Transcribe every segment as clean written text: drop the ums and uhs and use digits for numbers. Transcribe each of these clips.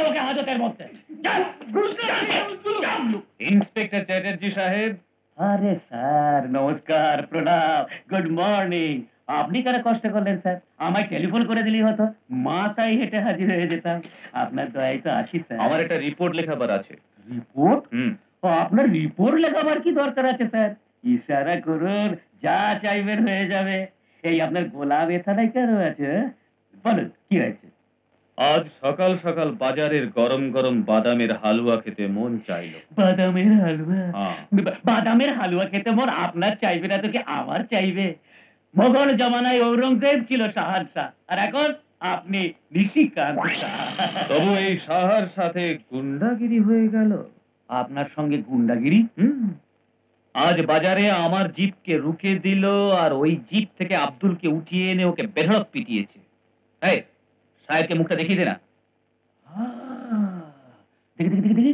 ওকে হাজতের মধ্যে। ইন্সপেক্টর চ্যাটার্জি সাহেব। আরে স্যার নমস্কার, প্রণাম, গুড মর্নিং। আপনি কেন কষ্ট করলেন স্যার? আমায় টেলিফোন করে দিলেই হতো, মাথায় হেঁটে হাজির হয়ে যেতাম। আপনার দয়ায় তো আছি স্যার। আমার একটা রিপোর্ট লেখাবার আছে। রিপোর্ট? আপনার রিপোর্ট লেখাবার কি দরকার আছে স্যার? ইশারা করুন, যা চাইবেন হয়ে যাবে। এই আপনার গোলাম এথানায় কেন আছে? বলুন কি হয়েছে? আজ সকাল সকাল বাজারের গরম গরম বাদামের হালুয়া খেতে মন চাইলো। বাদামের হালুয়া? বাদামের হালুয়া খেতে মন আপনার চাইবে না তো কি আমার চাইবে? মোগল জমানায় ঔরঙ্গজেব ছিল শাহানশাহ, আর এখন আপনি নিশিকান্ত শাহ। তবু এই শাহর সাথে গুন্ডাগিরি হয়ে গেল। আপনার সঙ্গে গুন্ডাগিরি? আজ বাজারে আমার জিপকে রুকে দিল, আর ওই জিপ থেকে আব্দুলকে উঠিয়ে এনে ওকে বেধড়ক পিটিয়েছে। এই সাহেবকে মুখটা দেখিয়ে দে না। দেখি দেখি দেখি দেখি,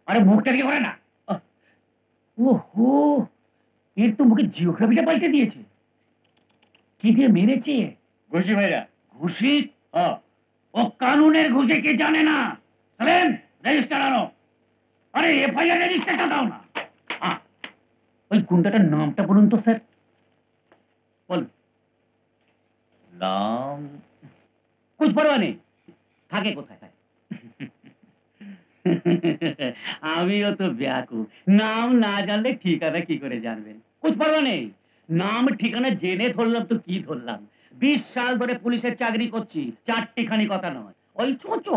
আরে মুখটা কি করে না? ওহো, এর তো মুখে জিওগ্রাফিটা পাল্টে দিয়েছে। কি দিয়ে মেরেছে? ঘুষি ভাইরা। ঘুষি? ও কানুনের ঘুষে কে জানে না? চলেন রেজিস্টার আনো। আরে এফআইআর রেজিস্টারটা দাও না। ওই গুন্ডাটার নামটা বলুন তো স্যার। বল। নাম কুছ পরোয়া নেই, থাকে কোথায়? আমিও তো ব্যাকুল, নাম না জানলে ঠিকানা কি করে জানবেন? কুছ পরোয়া নেই, নাম ঠিকানা জেনে ধরলাম তো কি ধরলাম। 20 সাল ধরে পুলিশের চাকরি করছি, চারটিখানি কথা নয়। ওই চোঁচো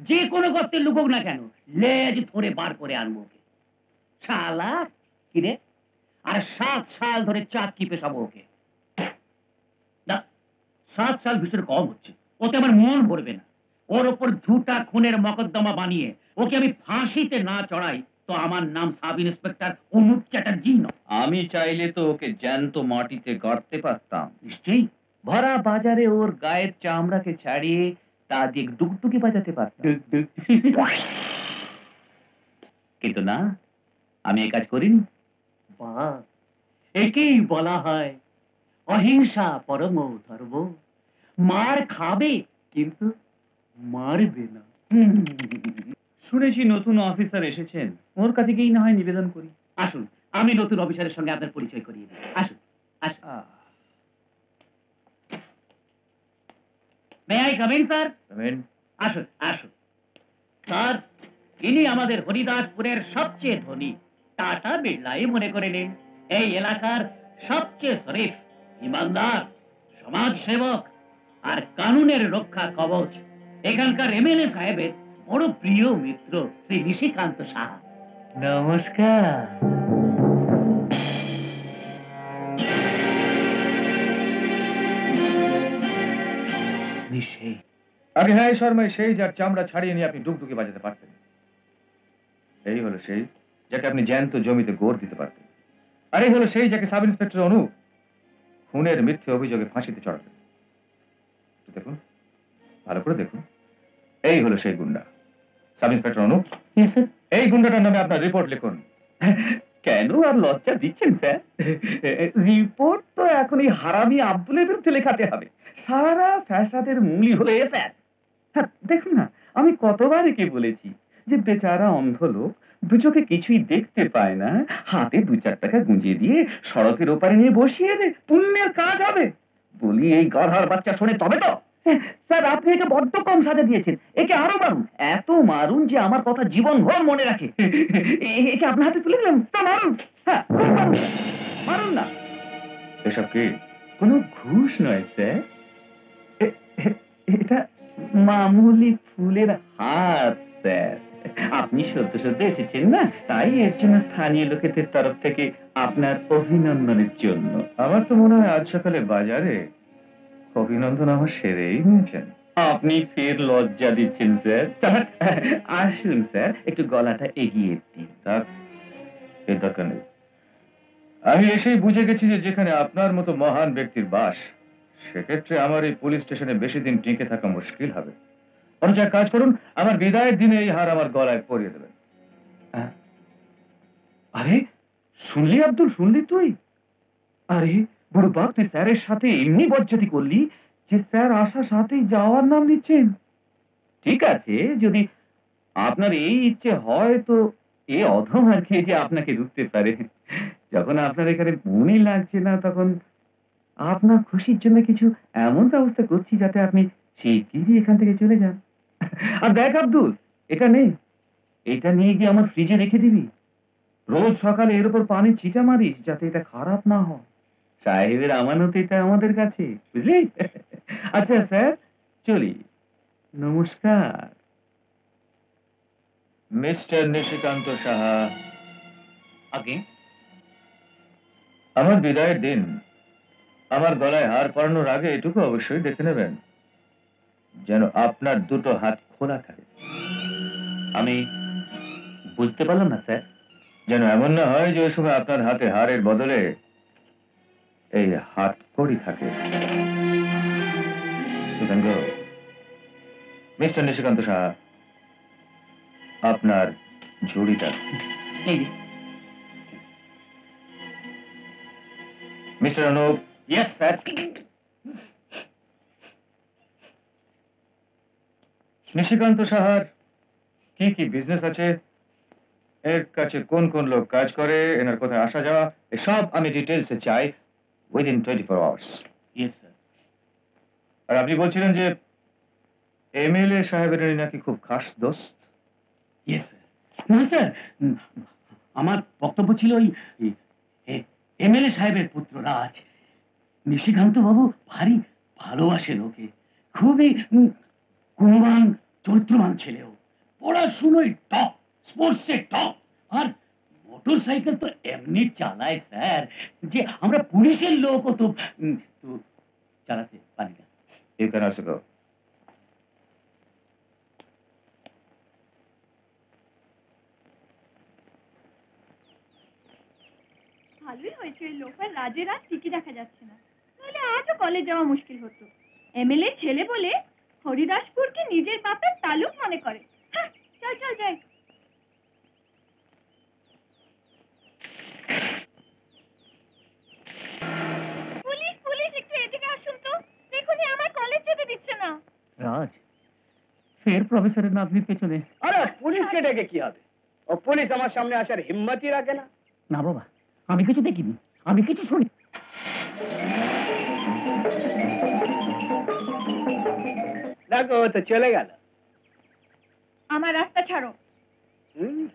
যে কোনো গর্তে লুকোক না কেন, লেজ ধরে বার করে আনবো ওকে। শালা কিরে, আর 7 সাল ধরে চাকরি পেশাবো ওকে। না, 7 সাল ভীষণ কম হচ্ছে, ওতে আমার মন ভরবে না। ওর ওপর ঝুটা খুনের মকদ্দমা বানিয়ে ওকে আমি ফাঁসিতে না চড়াই তো আমার নাম সাব ইন্সপেক্টর অনুপ চ্যাটার্জি নয়। আমি চাইলে তো ওকে জ্যান্ত মাটিতে গাড়তে পারতাম। নিশ্চয়ই, ভরা বাজারে ওর গায়ের চামড়াকে ছাড়িয়ে তা দিয়ে ডুগডুগি বাজাতে পারতাম। কিন্তু না, আমি এই কাজ করিনি। বাহ, একেই বলা হয় অহিংসা পরমো ধর্ম। মার খাবে কিন্তু মারবে না। শুনেছি নতুন অফিসার এসেছেন, ওর কাছে গিয়েই না হয় নিবেদন করি। আসুন, আমি নতুন অফিসারের সঙ্গে আপনার পরিচয় করিয়ে দিই। আসুন আসুন। May I come in sir? আসুন আসুন। স্যার, ইনি আমাদের হরিদাসপুরের সবচেয়ে ধনী টাটা বিড়লাই মনে করে নিন। এই এলাকার সবচেয়ে শরীফ, ইমানদার, সমাজ সেবক আর কানুনের রক্ষা কবচ এখানকার এমএলএ সাহেবের বড় প্রিয় মিত্র শ্রী নিশিকান্ত সাহা। নমস্কার। আগে হ্যাঁ শর্মা, সেই যার চামড়া ছাড়িয়ে নিয়ে আপনি ডুগডুগি বাজাতে পারতেন। এই হলো সেই যাকে আপনি জ্যান্ত জমিতে গোর দিতে পারতেন। আর এই হলো সেই যাকে সাব ইন্সপেক্টর অনুপ খুনের মিথ্যে অভিযোগে ফাঁসিতে চড়াতেন। দেখুন, ভালো করে দেখুন, এই হলো সেই গুন্ডা। সাব ইন্সপেক্টর অনুপ, এই গুন্ডাটার নামে আপনার রিপোর্ট লিখুন। কেন আর লজ্জা দিচ্ছেন স্যার? রিপোর্ট তো এখন এই হারামি আব্দুলের বিরুদ্ধে লেখাতে হবে। সারা ফ্যাসাদের মূলই হলো এ স্যার। হ্যাঁ, দেখুন না, আমি কতবার একে বলেছি যে বেচারা অন্ধ লোক, দু চোখে কিছুই দেখতে পায় না, হাতে 2-4 টাকা গুঁজে দিয়ে সড়কের ওপারে নিয়ে বসিয়ে দে, পুণ্যের কাজ হবে। বলি এই গধার বাচ্চা শোনে তবে তো। স্যার, আপনি একে বড্ড কম সাজা দিয়েছেন, একে আরো মারুন, এত মারুন যে আমার কথা জীবন ভর মনে রাখে। একে আপনার হাতে তুলে দিলাম, তা মারুন। হ্যাঁ, মারুন, মারুন না। এসব কি? কোনো ঘুষ নয় স্যার, এটা মামুলি ফুলের হার স্যার। আপনি সদ্য সদ্য এসেছেন না, তাই এর জন্য স্থানীয় লোকেদের তরফ থেকে আপনার অভিনন্দনের জন্য। আমার তো মনে হয় আজ সকালে বাজারে অভিনন্দন আমার সেরেই নিয়েছেন। আপনি ফের লজ্জা দিচ্ছেন স্যার। আসুন স্যার, একটু গলাটা এগিয়ে দিন। থাক, এর দরকার নেই। আমি এসেই বুঝে গেছি যে যেখানে আপনার মতো মহান ব্যক্তির বাস, সেক্ষেত্রে আমার এই পুলিশ স্টেশনে বেশি দিন টিকে থাকা মুশকিল হবে। বরঞ্চ এক কাজ করুন, আমার বিদায়ের দিনে এই হার আমার গলায় পরিয়ে দেবেন। আরে শুনলি আব্দুল, শুনলি তুই? আরে বড় বাপ, তুই স্যারের সাথে এমনি বজ্জাতি করলি যে স্যার আসার সাথেই যাওয়ার নাম নিচ্ছেন। ঠিক আছে, যদি আপনার এই ইচ্ছে হয় তো এ অধম আর কি যে আপনাকে ঢুকতে পারে। যখন আপনার এখানে মনই লাগছে না তখন আপনার খুশির জন্য কিছু এমন ব্যবস্থা করছি যাতে আপনি শিগগিরই এখান থেকে চলে যান। আর দেখ আব্দুল, এটা নে, এটা নিয়ে গিয়ে আমার ফ্রিজে রেখে দিবি। রোজ সকালে এর উপর পানি ছিটা মারিস যাতে এটা খারাপ না হয়। সাহেবের আমানত এটা আমাদের কাছে, বুঝলি? আচ্ছা স্যার, চলি। নমস্কার। মিস্টার নিশিকান্ত সাহা, আগে আমার বিদায়ের দিন আমার গলায় হার পরানোর আগে এটুকু অবশ্যই দেখে নেবেন যেন আপনার দুটো হাত খোলা থাকে। আমি বুঝতে পারলাম না স্যার। যেন এমন না হয় যে ওই সময় আপনার হাতে হারের বদলে এই হাত কড়ি থাকে। মিস্টার নিশিকান্ত সাহা, আপনার ঝুড়িটা। এই যে। Mister Anup, yes sir. Nishikanta সাহার কি কি বিজনেস আছে, এর কাছে কোন কোন লোক কাজ করে, এনার কোথায় আসা যাওয়া, এসব আমি ডিটেলসে চাই উইদিন 24 আওয়ার্স। Yes sir. আর আপনি বলছিলেন যে এমএলএ সাহেবের ইনি নাকি খুব খাস দোস্ত। Yes sir. না স্যার, আমার বক্তব্য ছিল ওই এমএলএ সাহেবের পুত্র রাজ নিশিকান্ত বাবু ভারী ভালোবাসেন ওকে। খুবই গুণবান চরিত্রবান ছেলেও, পড়াশুনোয় টপ, স্পোর্টসে টপ, আর মোটর সাইকেল তো এমনি চালায় স্যার যে আমরা পুলিশের লোকও তো তো চালাতে পারি না। You can also go. ভালোই হয়েছে ওই লোফার রাজের আর টিকি দেখা যাচ্ছে না, তাহলে আজও কলেজ যাওয়া মুশকিল হতো। এমএলএ ছেলে বলে হরিদাসপুরকে নিজের বাপের তালুক মনে করে। হ্যাঁ, চল চল যাই। পুলিশ পুলিশ, একটু এদিকে আসুন তো, দেখুনি আমার কলেজ যেতে দিচ্ছে না। রাজ ফের প্রফেসরের নাতনির পেছনে। আরে পুলিশকে ডেকে কি হবে? ও পুলিশ আমার সামনে আসার হিম্মতই রাখে না। না বাবা, আমি কিছু দেখিনি, আমি কিছু শুনি। দেখো ও তো চলে গেল। আমার রাস্তা ছাড়ো। হুম?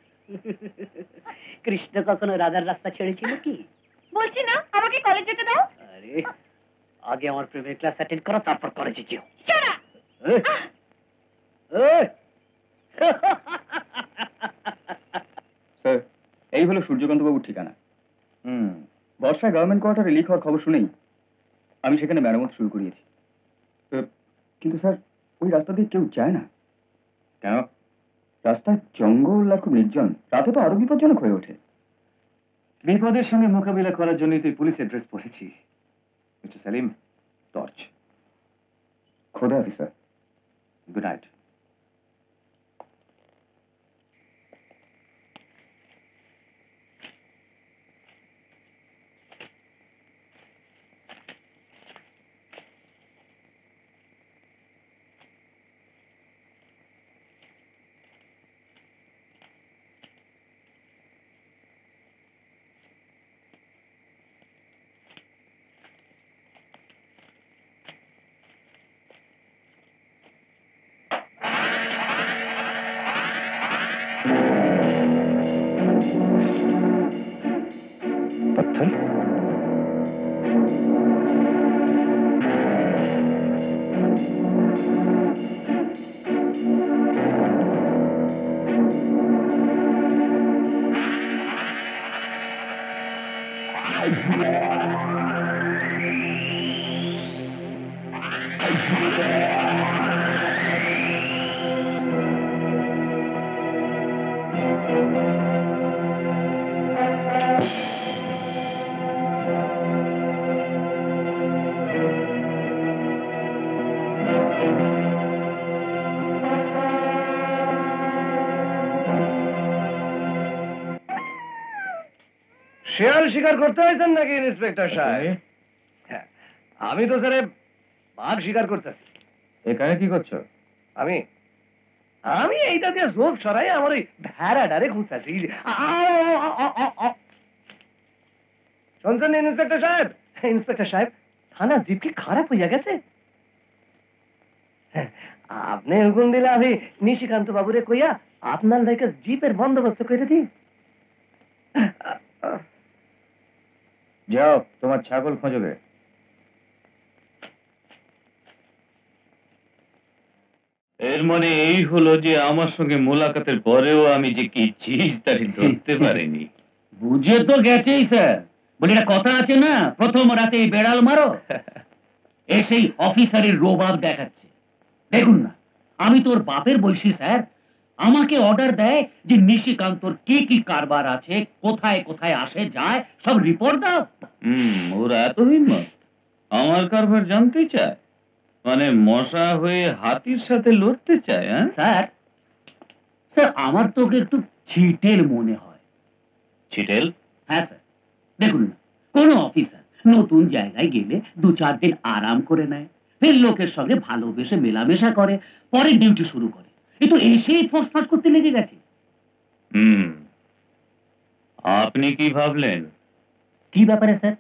কৃষ্ণ কখনো রাধার রাস্তা ছেড়েছিল কি? বলছি না আমাকে কলেজ যেতে দাও। আরে আগে আমার প্রেমের ক্লাস অ্যাটেন্ড করো, তারপর কলেজে যেও। ছাড়া। এই, এই। স্যার, এই হলো সূর্যকান্ত বাবুর ঠিকানা। বর্ষায় গভর্নমেন্ট কোয়ার্টারে লিক হওয়ার খবর শুনেই আমি সেখানে মেরামত শুরু করিয়েছি। কিন্তু স্যার, ওই রাস্তা দিয়ে কেউ যায় না। কেন? রাস্তায় জঙ্গল আর খুব নির্জন, রাতে তো আরো বিপজ্জনক হয়ে ওঠে। বিপদের সঙ্গে মোকাবিলা করার জন্যই তুই পুলিশের ড্রেস পরেছি। Mister Selim, torch. খোদা হাফেজ স্যার। Good night. पत्थर শেয়াল শিকার করতে হয়েছেন নাকি ইন্সপেক্টর সাহেব? হ্যাঁ, আমি তো স্যার বাঘ শিকার করতেছি। এখানে কি করছো? আমি আমি এইটা দিয়ে জোর সরাই আমার ওই ভেড়াডারে ঘুরতেছি। শুনছেন ইন্সপেক্টর সাহেব? ইন্সপেক্টর সাহেব, থানার জিপ কি খারাপ হইয়া গেছে? আপনি হুকুম দিলে আমি নিশিকান্ত বাবুরে কইয়া আপনার লাইকে জিপের বন্দোবস্ত করে দিই। যাও, তোমার ছাগল খোঁজবে। এর মানে এই হলো যে আমার সঙ্গে মোলাকাতের পরেও আমি যে কি চিজ তারি ধরতে পারিনি। বুঝে তো গেছেই স্যার, বলি একটা কথা আছে না, প্রথম রাতে বেড়াল মারো। এসেই অফিসারের রোবাব দেখাচ্ছে। দেখুন না, আমি তোর বাপের বয়সী স্যার, আমাকে অর্ডার দেয় যে নিশিকান্তর কি কি কারবার আছে, কোথায় কোথায় আসে যায়, সব রিপোর্ট দাও। ওরা এত হিম্মত আমার কারবার জানতে চায়, মানে মশা হয়ে হাতির সাথে লড়তে চায়? স্যার, স্যার আমার তো ওকে একটু ছিটেল মনে হয়। ছিটেল? হ্যাঁ স্যার, দেখুন না, কোন অফিসার নতুন জায়গায় গেলে 2-4 দিন আরাম করে নেয়, ফের লোকের সঙ্গে ভালোবেসে মেলামেশা করে, পরে ডিউটি শুরু করে। এই তো এসেই ফসফস করতে লেগে গেছে। আপনি কি ভাবলেন? কি ব্যাপারে স্যার?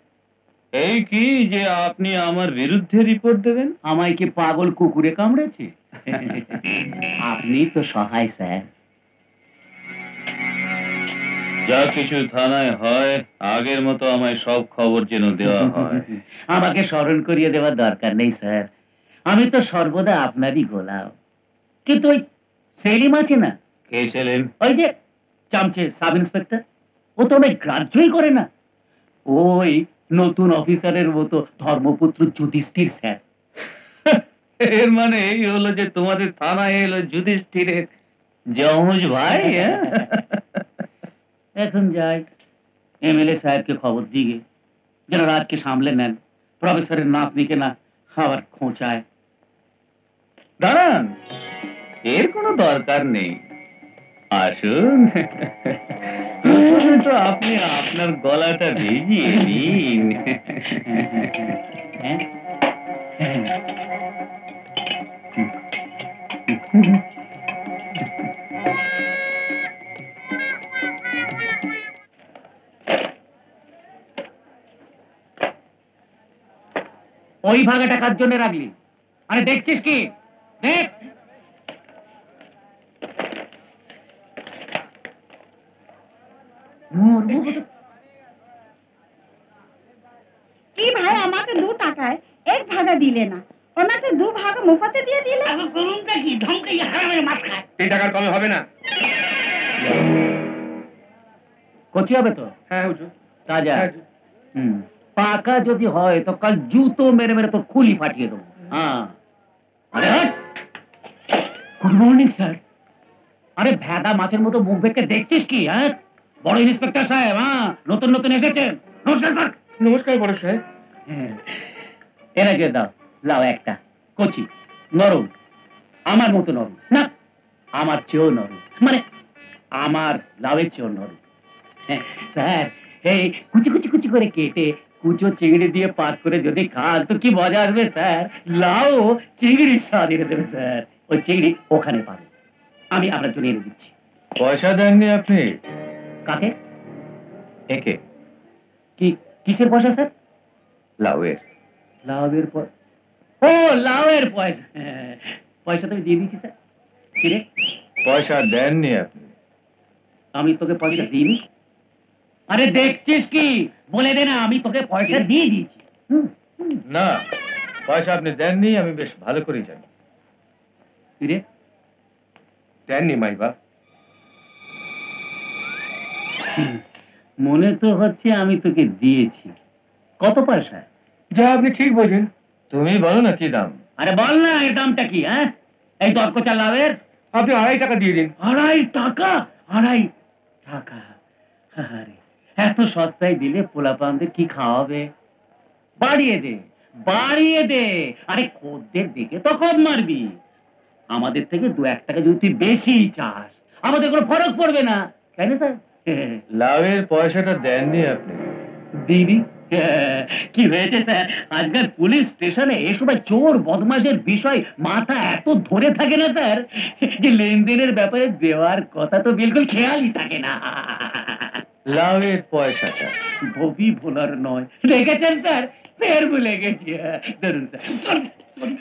এই কি যে আপনি আমার বিরুদ্ধে রিপোর্ট দেবেন? আমায় কি পাগল কুকুরে কামড়েছে? আপনি তো সহায় স্যার। যা কিছু থানায় হয় আগের মতো আমায় সব খবর যেন দেওয়া হয়। আমাকে স্মরণ করিয়ে দেওয়ার দরকার নেই স্যার, আমি তো সর্বদা আপনারই গোলাম। কিন্তু ওই সেলিম আছে না? কে সেলিম? ওই যে চামচে সাব ইন্সপেক্টর, ও তো আমায় গ্রাহ্যই করে না। ওই নতুন অফিসারের মতো ধর্মপুত্র যুধিষ্ঠির স্যার। এর মানে এই হলো যে তোমাদের থানায় এলো যুধিষ্ঠিরের যমজ ভাই। এখন যাই, এমএলএ সাহেবকে খবর দিয়ে যেন রাজকে সামলে নেন, প্রফেসরের নাতনিকে না আবার খোঁচায়। দাঁড়ান, এর কোনো দরকার নেই, আসুন। তো আপনি আপনার গলাটা ভিজিয়ে নিন। ওই ভাগাটা কার জন্য রাখলি? আরে দেখছিস কি? দেখ। কি ভাই, আমাকে 2 টাকায় 1 ভাগা দিলে না, ওনাকে 2 ভাগা মুফাতে দিয়ে দিলে। কি ধমকে হারামের মাছ খায়? 3 টাকার কমে হবে না। কচি হবে তো? হ্যাঁ হুজুর। তাজা? পাকা যদি হয় তো কাল জুতো মেরে মেরে তো খুলি ফাটিয়ে দেবো। হ্যাঁ। আরে গুড মর্নিং স্যার। আরে ভেদা মাছের মতো মুখ বেঁকে দেখছিস কি? হ্যাঁ, বড় ইন্সপেক্টর সাহেব, হ্যাঁ, নতুন নতুন এসেছেন। নমস্কার স্যার। নমস্কার বড় সাহেব। এনাকে দাও, লাও একটা কচি, নরম, আমার মতো নরম না, আমার চেয়েও নরম, মানে আমার লাউয়ের চেয়েও নরম। হ্যাঁ, স্যার, এই কুচি কুচি কুচি করে কেটে কুচো চিংড়ি দিয়ে পাক করে যদি খান তো কি মজা আসবে স্যার। লাউ চিংড়ির স্বাদ এনে দেবে স্যার। ওই চিংড়ি ওখানে পাবে, আমি আপনার জন্য এনে দিচ্ছি। পয়সা দেননি আপনি? কাকে? একে। কি কিসের পয়সা স্যার? লাউয়ের। লাউয়ের পয়সা? ও লাউয়ের পয়সা, হ্যাঁ, পয়সা তো আমি দিয়ে দিচ্ছি স্যার। কি রে, পয়সা দেননি আপনি? আমি তোকে পয়সা দিইনি? আরে দেখছিস কি, বলে দে না আমি তোকে পয়সা দিয়ে দিয়েছি। না, পয়সা আপনি দেননি, আমি বেশ ভালো করেই জানি। কি রে, দেননি মাইবা? মনে তো হচ্ছে আমি তোকে দিয়েছি। কত পয়সা? যা আপনি ঠিক বোঝেন। তুমি বলো না কি দাম। আরে বল না এর দামটা কি? হ্যাঁ, এই দরকচা লাভের আপনি 2.5 টাকা দিয়ে দিন। 2.5 টাকা? 2.5 টাকা? আরে এত সস্তায় দিলে পোলাপানদের কি খাওয়াবে? বাড়িয়ে দে, বাড়িয়ে দে। আরে খদ্দের দেখে তো কম মারবি। আমাদের থেকে 2-1 টাকা যদি তুই বেশি চাস আমাদের কোনো ফরক পড়বে না, তাই না স্যার? লাউয়ের পয়সাটা দেননি আপনি। দিদি কি হয়েছে স্যার, আজকাল পুলিশ স্টেশনে এ সময় চোর বদমাশের বিষয় মাথা এত ধরে থাকে না স্যার, যে লেনদেনের ব্যাপারে দেওয়ার কথা তো বিলকুল খেয়ালই থাকে না। লাভের পয়সাটা ভবি ভোলার নয়, দেখেছেন স্যার, ফের ভুলে গেছি। ধরুন স্যার, ধরুন।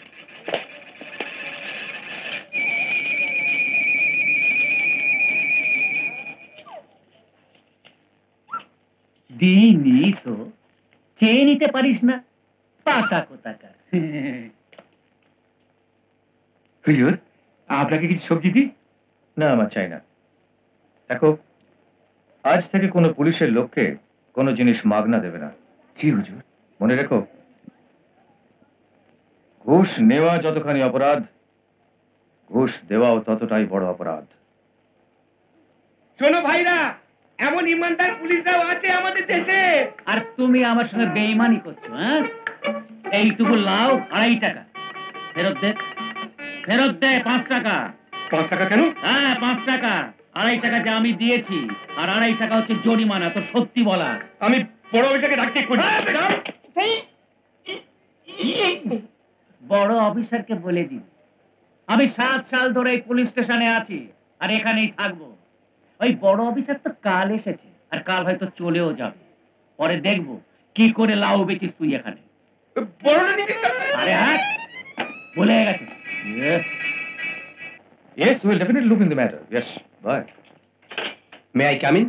দিনই তো চেয়ে নিতে পারিস না, পাতা কোথাকার। হুজুর, আপনাকে কিছু সবজি দিই? না, আমার চাই না। দেখো, আজ থেকে কোনো পুলিশের লোককে কোনো জিনিস মাগনা দেবে না। জি হুজুর। মনে রেখো, ঘুষ নেওয়া যতখানি অপরাধ, ঘুষ দেওয়াও ততটাই বড় অপরাধ। শোনো ভাইরা, এমন ইমানদার পুলিশরাও আছে আমাদের দেশে। আর তুমি আমার সঙ্গে বেইমানি করছো, হ্যাঁ? এইটুকু লাউ 2.5 টাকা, ফেরত দে, ফেরত দে 5 টাকা। 5 টাকা কেন? হ্যাঁ 5 টাকা, 2.5 টাকা যে আমি দিয়েছি, আর 2.5 টাকা হচ্ছে জরিমানা, তো সত্যি বলা। আমি বড় অফিসারকে ডাকতে বড় অফিসারকে বলে দিন আমি 7 সাল ধরে এই পুলিশ স্টেশনে আছি আর এখানেই থাকবো। ওই বড় অফিসার তো কাল এসেছে, আর কাল হয়তো চলেও যাবে। পরে দেখবো কি করে লাউ বেচিস তুই এখানে। আরে হ্যাঁ, ভুলে গেছে। Yes, we'll definitely look in the matter. Yes, bye. May I come in?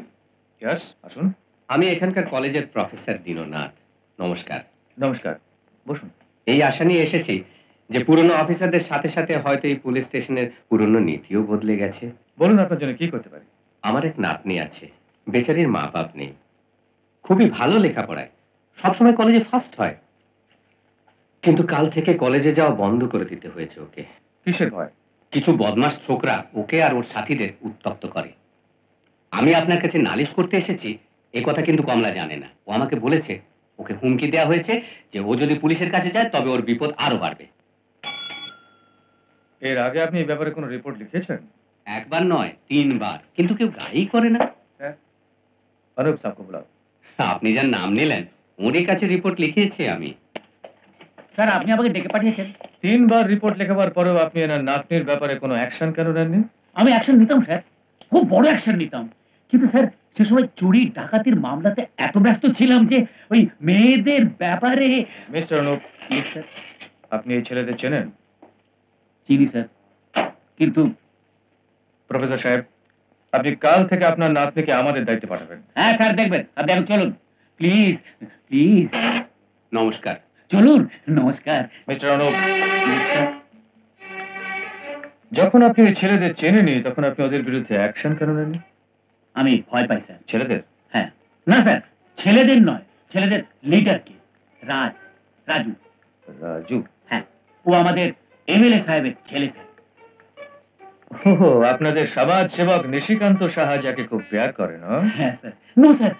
Yes, আসুন। আমি এখানকার কলেজের প্রফেসর দীননাথ। নমস্কার। নমস্কার, বসুন। এই আশা নিয়ে এসেছি যে পুরনো অফিসারদের সাথে সাথে হয়তো এই পুলিশ স্টেশনের পুরনো নীতিও বদলে গেছে। বলুন, আপনার জন্য কি করতে পারি? আমার এক নাতনি আছে, বেচারির মা বাপ নেই, খুবই ভালো লেখাপড়ায়, সবসময় কলেজে ফার্স্ট হয়, কিন্তু কাল থেকে কলেজে যাওয়া বন্ধ করে দিতে হয়েছে ওকে। কিসের ভয়? কিছু বদমাশ ছোকরা ওকে আর ওর সাথীদের উত্তক্ত করে। আমি আপনার কাছে নালিশ করতে এসেছি, এ কথা কিন্তু কমলা জানে না। ও আমাকে বলেছে ওকে হুমকি দেওয়া হয়েছে যে ও যদি পুলিশের কাছে যায় তবে ওর বিপদ আরো বাড়বে। এর আগে আপনি এই ব্যাপারে কোনো রিপোর্ট লিখেছেন? একবার নয় 3 বার, কিন্তু কেউ গাই করে না। হ্যাঁ, অনুপ সাহকে বুলাও। আপনি যার নাম নিলেন ওরই কাছে রিপোর্ট লিখিয়েছি আমি। স্যার আপনি আমাকে ডেকে পাঠিয়েছেন? 3 বার রিপোর্ট লেখাবার পরেও আপনি এনার নাতনির ব্যাপারে কোনো অ্যাকশন কেন নেননি? আমি অ্যাকশন নিতাম স্যার, খুব বড় অ্যাকশন নিতাম, কিন্তু স্যার সে সময় চুরি ডাকাতির মামলাতে এত ব্যস্ত ছিলাম যে ওই মেয়েদের ব্যাপারে। Mister Anup, Yes, sir. আপনি এই ছেলেদের চেনেন? চিনি স্যার, কিন্তু প্রফেসর সাহেব, আপনি কাল থেকে আপনার নাতনিকে আমাদের দায়িত্বে পাঠাবেন। হ্যাঁ স্যার দেখবেন, আপনি এখন চলুন প্লিজ, প্লিজ নমস্কার। চলুন। নমস্কার। Mister Anup, Yes, sir. যখন আপনি এই ছেলেদের চেনেনি তখন আপনি ওদের বিরুদ্ধে অ্যাকশন কেন নেননি? আমি ভয় পাই স্যার। ছেলেদের? হ্যাঁ, না স্যার, ছেলেদের নয়, ছেলেদের লিডারকে, রাজু। রাজু? হ্যাঁ, ও আমাদের এমএলএ সাহেবের ছেলে স্যার। ও, আপনাদের সমাজ সেবক নিশিকান্ত সাহা যাকে খুব প্যার করেন। হ্যাঁ স্যার। নো স্যার,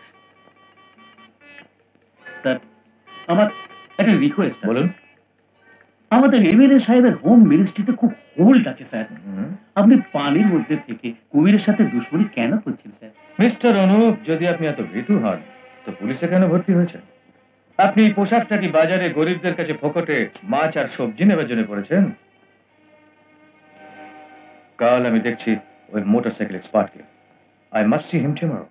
স্যার আমার একটা রিকোয়েস্ট। বলুন। আমাদের এমএলএ সাহেবের হোম মিনিস্ট্রিতে খুব হোল্ড আছে স্যার। হুম। আপনি পানির মধ্যে থেকে কুমিরের সাথে দুশ্মনী কেন করছেন স্যার? মিস্টার অনুপ, যদি আপনি এত ভীতু হন তো পুলিশে কেন ভর্তি হয়েছেন? আপনি এই পোশাকটা কি বাজারে গরিবদের কাছে ফোকটে মাছ আর সবজি নেবার জন্য পড়েছেন? কাল আমি দেখছি ওই মোটরসাইকেল এক্সপার্টকে। I must see him tomorrow.